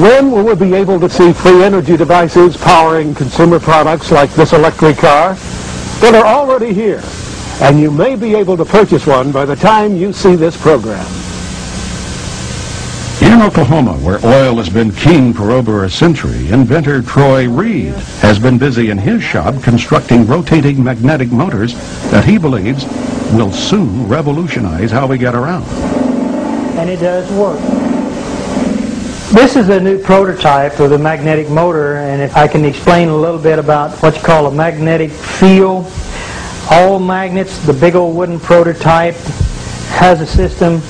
When will we be able to see free energy devices powering consumer products like this electric car? Well, they're already here, and you may be able to purchase one by the time you see this program. In Oklahoma, where oil has been king for over a century, inventor Troy Reed has been busy in his shop constructing rotating magnetic motors that he believes will soon revolutionize how we get around. And it does work. This is a new prototype of the magnetic motor, and if I can explain a little bit about what you call a magnetic field. All magnets, the big old wooden prototype, has a system.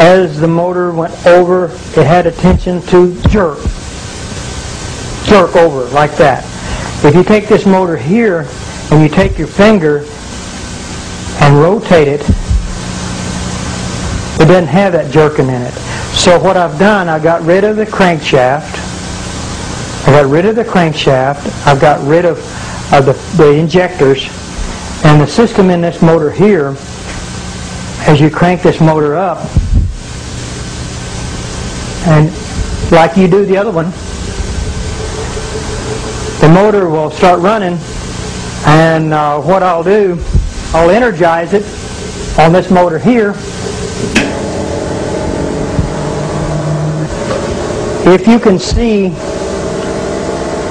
As the motor went over, it had a tension to jerk over like that. If you take this motor here and you take your finger and rotate it, it doesn't have that jerking in it. So what I've done, I got rid of the crankshaft. I've got rid of the injectors, and the system in this motor here, as you crank this motor up, and like you do the other one, the motor will start running, and what I'll do, I'll energize it on this motor here. If you can see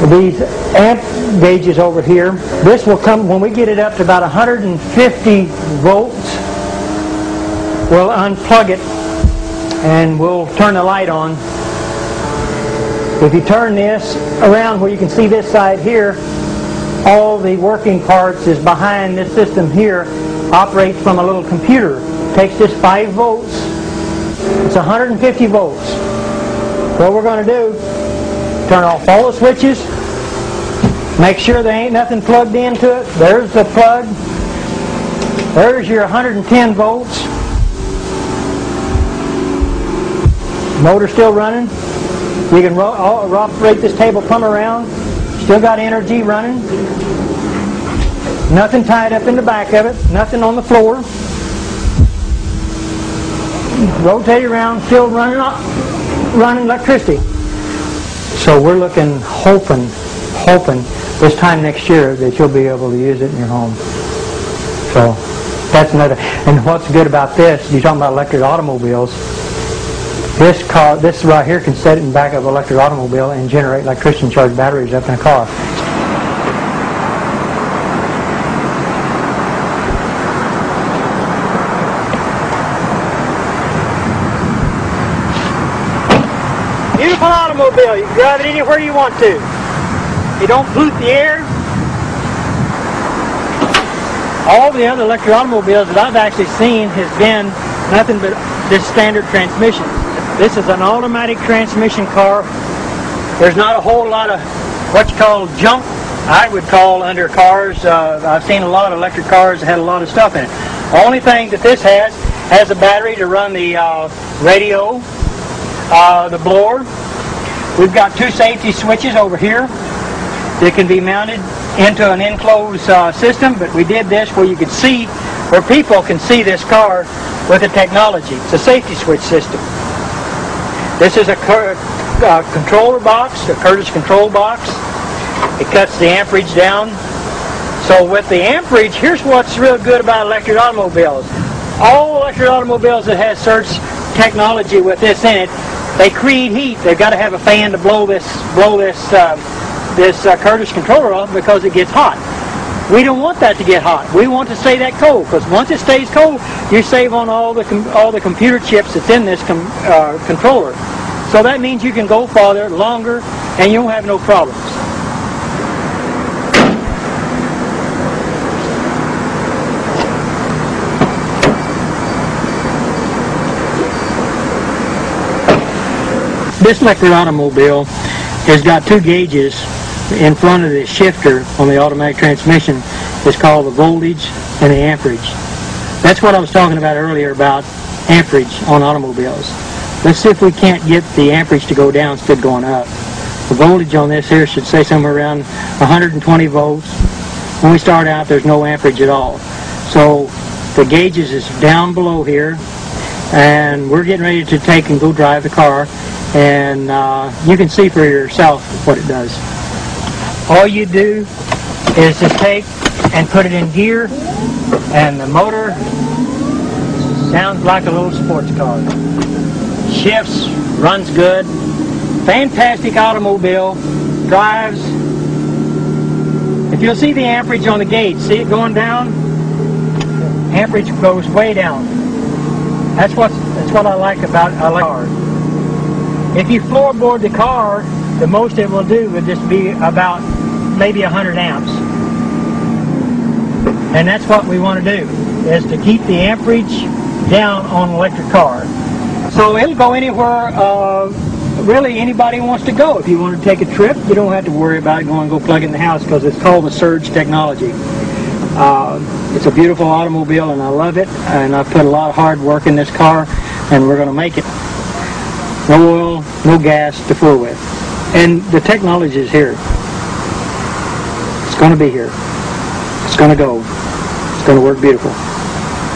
these amp gauges over here, this will come, when we get it up to about 150 volts, we'll unplug it and we'll turn the light on. If you turn this around where you can see this side here, all the working parts is behind this system here, operates from a little computer. Takes this 5 volts, it's 150 volts. What we're going to do, turn off all the switches, make sure there ain't nothing plugged into it. There's the plug. There's your 110 volts. Motor still running. You can operate this table plumb around. Still got energy running. Nothing tied up in the back of it. Nothing on the floor. Rotate around, still running electricity. So we're looking, hoping this time next year that you'll be able to use it in your home. So that's another. And what's good about this, you're talking about electric automobiles. This right here can set it in the back of an electric automobile and generate electricity and charge batteries up in a car. Beautiful automobile. You can drive it anywhere you want to. You don't pollute the air. All the other electric automobiles that I've actually seen has been nothing but this standard transmission. This is an automatic transmission car. There's not a whole lot of what you call junk, I would call, under cars. I've seen a lot of electric cars that had a lot of stuff in it. The only thing that this has a battery to run the radio, the blower. We've got 2 safety switches over here that can be mounted into an enclosed system, but we did this where you could see, where people can see this car with the technology. It's a safety switch system. This is a controller box, a Curtis control box. It cuts the amperage down. So with the amperage, here's what's real good about electric automobiles. All electric automobiles that have search technology with this in it, they create heat. They've got to have a fan to blow this Curtis controller off because it gets hot. We don't want that to get hot. We want to stay that cold, because once it stays cold, you save on all the computer chips that's in this controller. So that means you can go farther, longer, and you won't have no problems. This electric automobile has got 2 gauges in front of the shifter on the automatic transmission. It's called the voltage and the amperage. That's what I was talking about earlier about amperage on automobiles. Let's see if we can't get the amperage to go down instead of going up. The voltage on this here should say somewhere around 120 volts. When we start out, there's no amperage at all. So the gauges is down below here, and we're getting ready to take and go drive the car. and you can see for yourself what it does. All you do is just take and put it in gear, and the motor sounds like a little sports car. Shifts, runs good, fantastic automobile, drives. If you'll see the amperage on the gauge, see it going down? Amperage goes way down. That's what I like about a car. If you floorboard the car, the most it will do would just be about maybe 100 amps. And that's what we want to do, is to keep the amperage down on an electric car. So it'll go anywhere really anybody wants to go. If you want to take a trip, you don't have to worry about going and go plug it in the house, because it's called the Surge technology. It's a beautiful automobile, and I love it, and I've put a lot of hard work in this car, and we're going to make it. No oil, no gas to fool with. And the technology is here. It's going to be here. It's going to go. It's going to work beautiful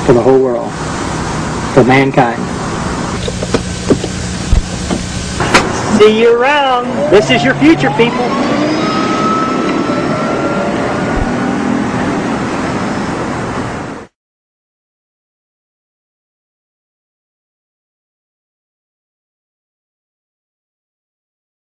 for the whole world, for mankind. See you around. This is your future, people.